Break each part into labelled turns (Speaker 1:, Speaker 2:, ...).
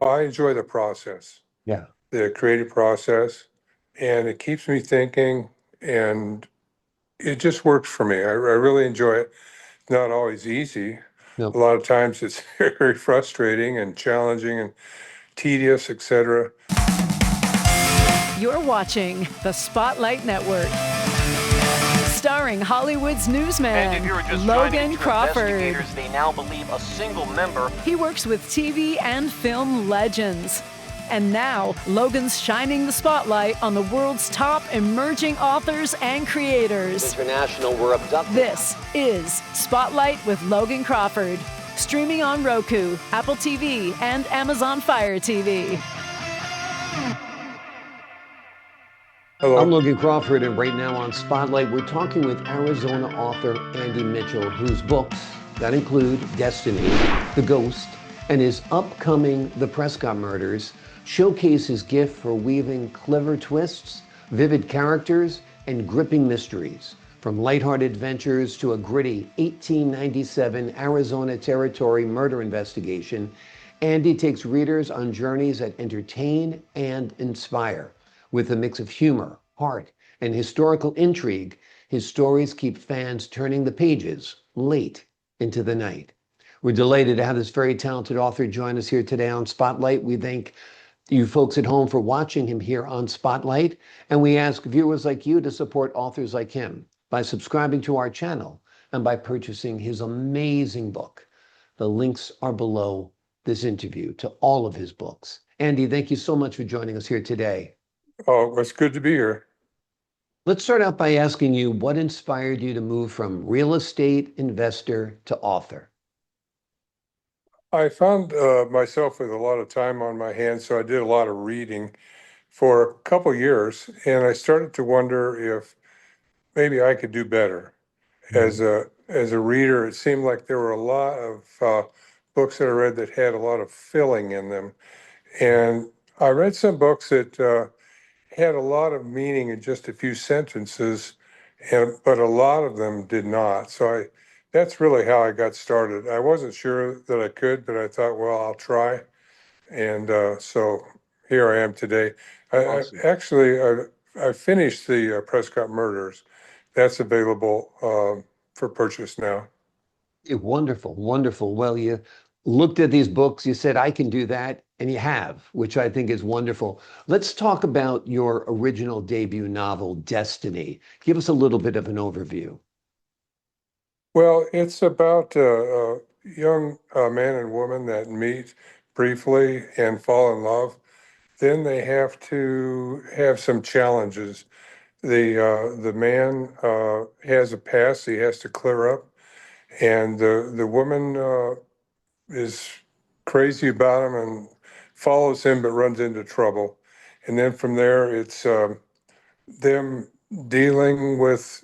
Speaker 1: I enjoy the process,
Speaker 2: Yeah.
Speaker 1: the creative process, and it keeps me thinking, and it just works for me. I really enjoy it. Not always easy. A
Speaker 2: No.
Speaker 1: lot of times it's very frustrating and challenging and tedious, etc.
Speaker 3: You're watching the Spotlight Network, starring Hollywood's newsman,
Speaker 4: And if you're just
Speaker 3: Logan
Speaker 4: to
Speaker 3: Crawford.
Speaker 4: investigators, they now believe a single member.
Speaker 3: He works with TV and film legends. And now, Logan's shining the spotlight on the world's top emerging authors and creators.
Speaker 4: International were abducted.
Speaker 3: This is Spotlight with Logan Crawford, streaming on Roku, Apple TV, and Amazon Fire TV.
Speaker 1: Hello.
Speaker 2: I'm Logan Crawford, and right now on Spotlight, we're talking with Arizona author Andy Mitchell, whose books that include Destiny, The Ghost, and his upcoming The Prescott Murders showcase his gift for weaving clever twists, vivid characters, and gripping mysteries. From lighthearted adventures to a gritty 1897 Arizona Territory murder investigation, Andy takes readers on journeys that entertain and inspire. With a mix of humor, heart, and historical intrigue, his stories keep fans turning the pages late into the night. We're delighted to have this very talented author join us here today on Spotlight. We thank you folks at home for watching him here on Spotlight, and we ask viewers like you to support authors like him by subscribing to our channel and by purchasing his amazing book. The links are below this interview to all of his books. Andy, thank you so much for joining us here today.
Speaker 1: Oh, it's good to be here.
Speaker 2: Let's start out by asking you what inspired you to move from real estate investor to author?
Speaker 1: I found myself with a lot of time on my hands, so I did a lot of reading for a couple years, and I started to wonder if maybe I could do better. As a reader, it seemed like there were a lot of books that I read that had a lot of filling in them, and I read some books that had a lot of meaning in just a few sentences, but a lot of them did not. So that's really how I got started. I wasn't sure that I could, but I thought, well, I'll try. And so here I am today.
Speaker 2: Awesome.
Speaker 1: I finished the Prescott Murders. That's available for purchase now.
Speaker 2: Wonderful, wonderful. Well, you looked at these books, you said, I can do that, and you have, which I think is wonderful. Let's talk about your original debut novel, Destiny. Give us a little bit of an overview.
Speaker 1: Well, it's about a young man and woman that meet briefly and fall in love. Then they have to have some challenges. The man has a past he has to clear up, and the woman is crazy about him and follows him, but runs into trouble. And then from there, it's them dealing with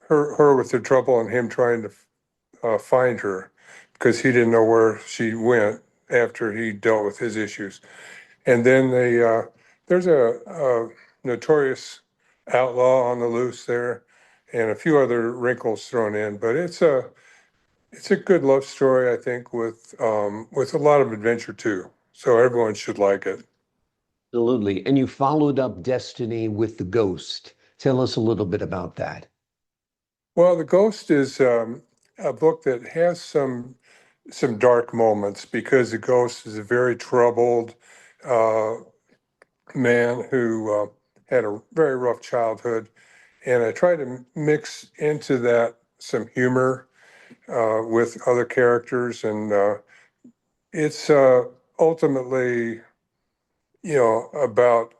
Speaker 1: her with her trouble and him trying to find her because he didn't know where she went after he dealt with his issues. And then there's a notorious outlaw on the loose there, and a few other wrinkles thrown in. But it's a good love story, I think, with a lot of adventure too. So everyone should like it.
Speaker 2: Absolutely. And you followed up Destiny with The Ghost. Tell us a little bit about that.
Speaker 1: Well, The Ghost is a book that has some dark moments because the ghost is a very troubled uh, man who had a very rough childhood, and I try to mix into that some humor with other characters, and it's ultimately, about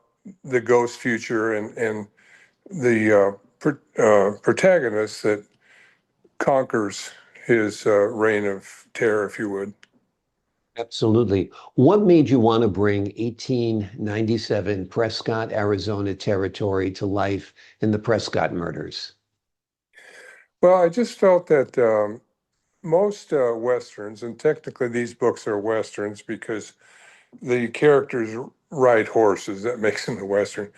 Speaker 1: the ghost future and the protagonist that conquers his reign of terror, if you would.
Speaker 2: Absolutely. What made you want to bring 1897 Prescott, Arizona territory to life in the Prescott Murders?
Speaker 1: Well, I just felt that most Westerns, and technically these books are Westerns because the characters ride horses, that makes them a Western.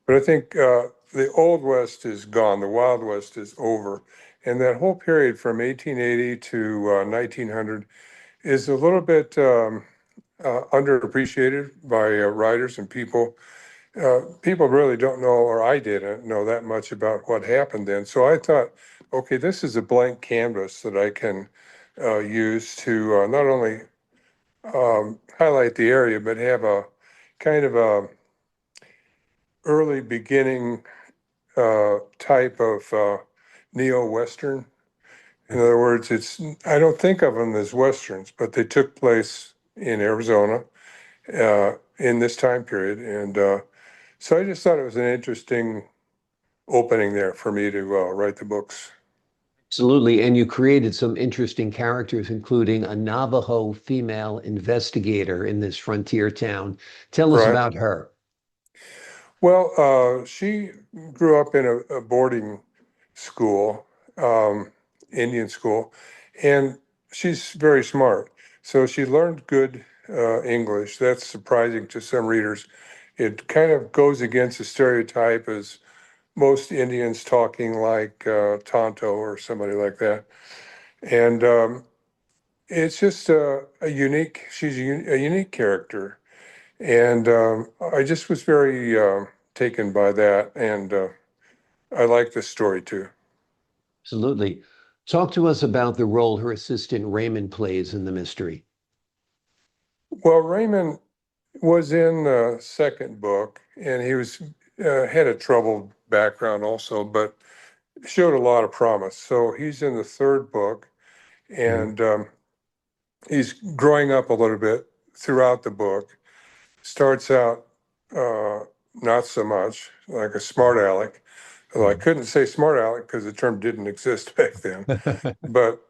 Speaker 1: But I think the Old West is gone, the Wild West is over. And that whole period from 1880 to 1900 is a little bit underappreciated by writers and people. People really don't know, or I didn't know that much about what happened then. So I thought, okay, this is a blank canvas that I can use to not only highlight the area, but have a kind of a early beginning type of neo-Western. In other words, I don't think of them as Westerns, but they took place in Arizona in this time period. And so I just thought it was an interesting opening there for me to write the books.
Speaker 2: Absolutely. And you created some interesting characters, including a Navajo female investigator in this frontier town. Tell us
Speaker 1: Right.
Speaker 2: about her.
Speaker 1: Well, she grew up in a boarding school, Indian school, and she's very smart. So she learned good English. That's surprising to some readers. It kind of goes against the stereotype as most Indians talking like Tonto or somebody like that. And it's just she's a unique character. And I just was very taken by that. And I like this story too.
Speaker 2: Absolutely. Talk to us about the role her assistant Raymond plays in the mystery.
Speaker 1: Well, Raymond was in the second book, and he was had a troubled background also, but showed a lot of promise. So he's in the third book,
Speaker 2: Mhm.
Speaker 1: and he's growing up a little bit throughout the book. Starts out uh, not so much like a smart aleck. Although I
Speaker 2: Mhm.
Speaker 1: couldn't say smart aleck because the term didn't exist back then. But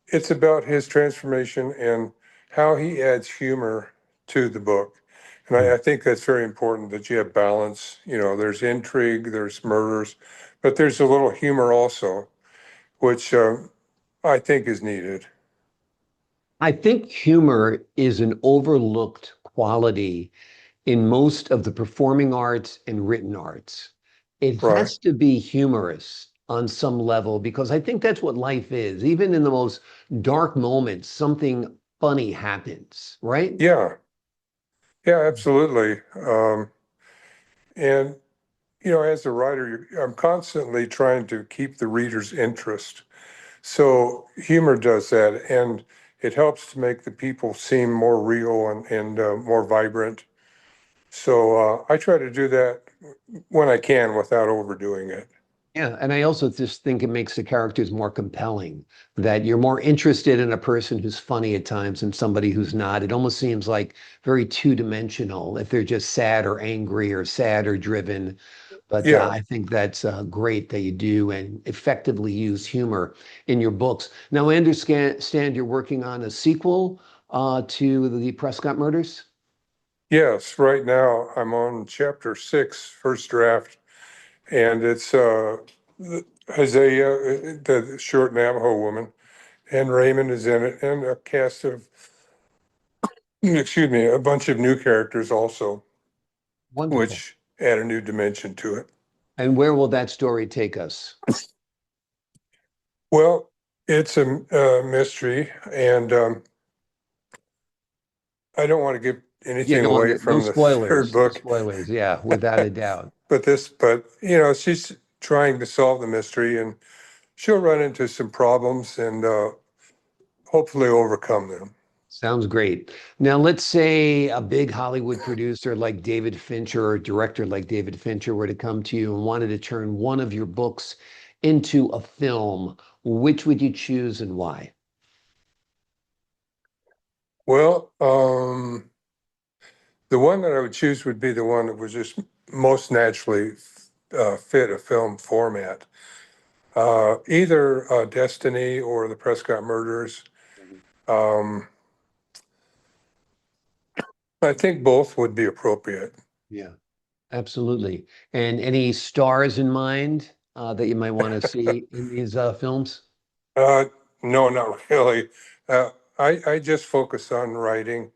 Speaker 1: it's about his transformation and how he adds humor to the book. And I think that's very important that you have balance. You know, there's intrigue, there's murders, but there's a little humor also, which I think is needed.
Speaker 2: I think humor is an overlooked quality in most of the performing arts and written arts. It
Speaker 1: Right.
Speaker 2: has to be humorous on some level because I think that's what life is. Even in the most dark moments, something funny happens, right?
Speaker 1: Yeah. Yeah, absolutely. And, you know, as a writer, I'm constantly trying to keep the reader's interest. So humor does that, and it helps to make the people seem more real and more vibrant. So I try to do that when I can without overdoing it.
Speaker 2: Yeah, and I also just think it makes the characters more compelling, that you're more interested in a person who's funny at times than somebody who's not. It almost seems like very two-dimensional if they're just sad or angry or sad or driven. But
Speaker 1: Yeah.
Speaker 2: I think that's great that you do and effectively use humor in your books. Now, I understand you're working on a sequel to the Prescott Murders.
Speaker 1: Yes. Right now, I'm on chapter 6, first draft, and it's Isaiah, the short Navajo woman, and Raymond is in it, and a cast of, excuse me, a bunch of new characters also,
Speaker 2: Wonderful.
Speaker 1: which add a new dimension to it.
Speaker 2: And where will that story take us?
Speaker 1: Well, it's a mystery, and I don't want to give
Speaker 2: Yeah,
Speaker 1: anything
Speaker 2: no,
Speaker 1: away
Speaker 2: no
Speaker 1: from the third
Speaker 2: spoilers. No
Speaker 1: book.
Speaker 2: spoilers. Yeah, without a doubt.
Speaker 1: But you know, she's trying to solve the mystery, and she'll run into some problems and hopefully overcome them.
Speaker 2: Sounds great. Now, let's say a big Hollywood producer like David Fincher or director like David Fincher were to come to you and wanted to turn one of your books into a film. Which would you choose and why?
Speaker 1: Well, the one that I would choose would be the one that was just most naturally fit a film format. Either Destiny or the Prescott Murders. Um, I think both would be appropriate.
Speaker 2: Yeah, absolutely. And any stars in mind that you might want to see in these films?
Speaker 1: Uh, no, not really. Uh, I just focus on writing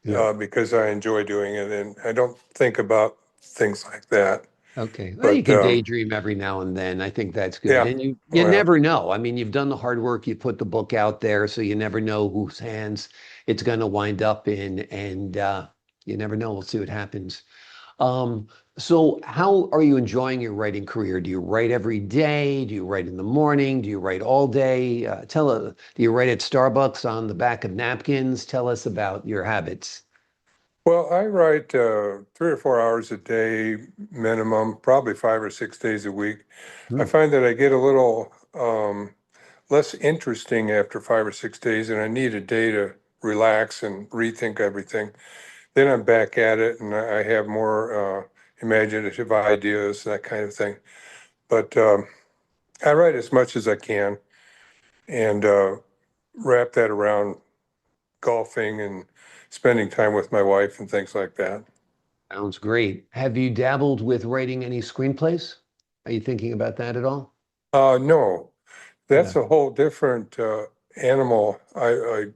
Speaker 2: Yeah.
Speaker 1: because I enjoy doing it, and I don't think about things like that.
Speaker 2: Okay. Well, you
Speaker 1: But
Speaker 2: can daydream every now and then. I think that's good.
Speaker 1: yeah,
Speaker 2: And you
Speaker 1: well,
Speaker 2: never know. I mean, you've done the hard work, you put the book out there, so you never know whose hands it's going to wind up in. And you never know. We'll see what happens. Um, so how are you enjoying your writing career? Do you write every day? Do you write in the morning? Do you write all day? Do you write at Starbucks on the back of napkins? Tell us about your habits.
Speaker 1: well, I write 3 or 4 hours a day minimum, probably 5 or 6 days a week. I
Speaker 2: Hmm.
Speaker 1: find that I get a little less interesting after 5 or 6 days, and I need a day to relax and rethink everything. Then I'm back at it, and I have more imaginative ideas, that kind of thing. But I write as much as I can and wrap that around golfing and spending time with my wife and things like that.
Speaker 2: Sounds great. Have you dabbled with writing any screenplays? Are you thinking about that at all?
Speaker 1: No,
Speaker 2: Yeah.
Speaker 1: that's a whole different animal, I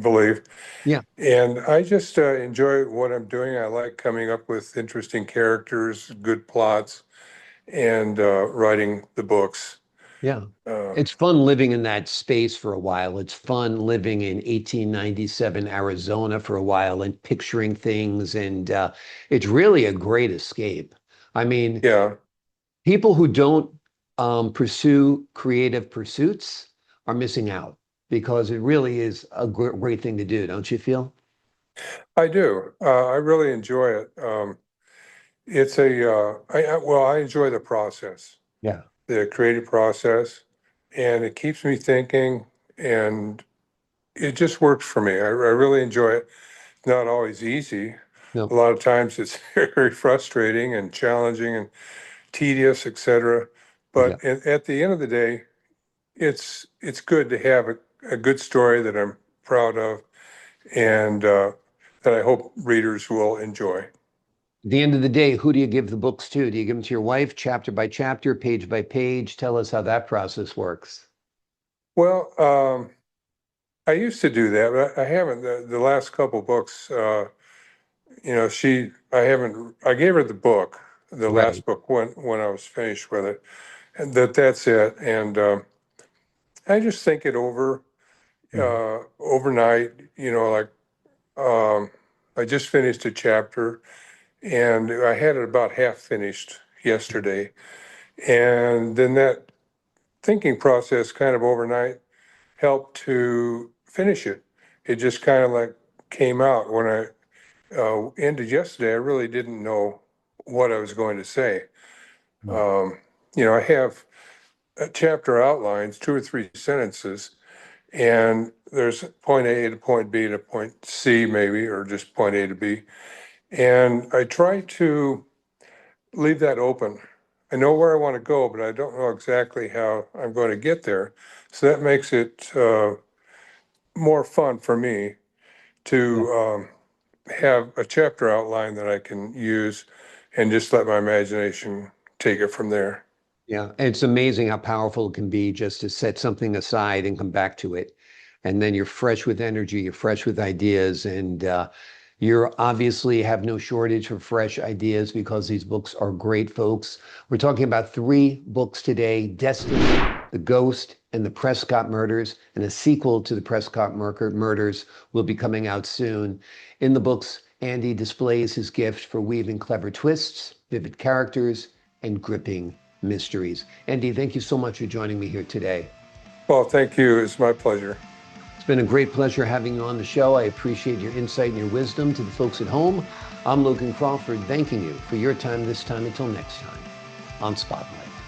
Speaker 1: believe.
Speaker 2: Yeah.
Speaker 1: And I just enjoy what I'm doing. I like coming up with interesting characters, good plots, and writing the books.
Speaker 2: Yeah.
Speaker 1: Uh,
Speaker 2: It's fun living in that space for a while. It's fun living in 1897 Arizona for a while and picturing things. And it's really a great escape. I mean,
Speaker 1: yeah,
Speaker 2: people who don't pursue creative pursuits are missing out because it really is a great thing to do, don't you feel?
Speaker 1: I do. I really enjoy it. It's well, I enjoy the process,
Speaker 2: Yeah.
Speaker 1: the creative process, and it keeps me thinking, and it just works for me. I really enjoy it. It's not always easy. A
Speaker 2: No.
Speaker 1: lot of times it's very frustrating and challenging and tedious, etc.
Speaker 2: Yeah.
Speaker 1: But at the end of the day, it's good to have a good story that I'm proud of and that I hope readers will enjoy.
Speaker 2: At the end of the day, who do you give the books to? Do you give them to your wife, chapter by chapter, page by page? Tell us how that process works.
Speaker 1: Well, I used to do that, but I haven't. The last couple books, I haven't. I gave her the book, the
Speaker 2: Right.
Speaker 1: last book when I was finished with it, and that's it. And I just think it over
Speaker 2: Mhm.
Speaker 1: overnight. Like I just finished a chapter, and I had it about half finished yesterday, and then that thinking process kind of overnight helped to finish it. It just kind of like came out when I ended yesterday. I really didn't know what I was going to say.
Speaker 2: Mhm.
Speaker 1: Um, I have chapter outlines, 2 or 3 sentences, and there's point A to point B to point C, maybe, or just point A to B. And I try to leave that open. I know where I want to go, but I don't know exactly how I'm going to get there. So that makes it more fun for me
Speaker 2: Yeah.
Speaker 1: to have a chapter outline that I can use and just let my imagination take it from there.
Speaker 2: Yeah. It's amazing how powerful it can be just to set something aside and come back to it. And then you're fresh with energy, you're fresh with ideas, and you're obviously have no shortage of fresh ideas because these books are great, folks. We're talking about three books today: Destiny, The Ghost, and The Prescott Murders, and a sequel to The Prescott Murders will be coming out soon. In the books, Andy displays his gift for weaving clever twists, vivid characters, and gripping mysteries. Andy, thank you so much for joining me here today.
Speaker 1: Well, thank you. It's my pleasure.
Speaker 2: It's been a great pleasure having you on the show. I appreciate your insight and your wisdom. To the folks at home, I'm Logan Crawford, thanking you for your time this time. Until next time on Spotlight.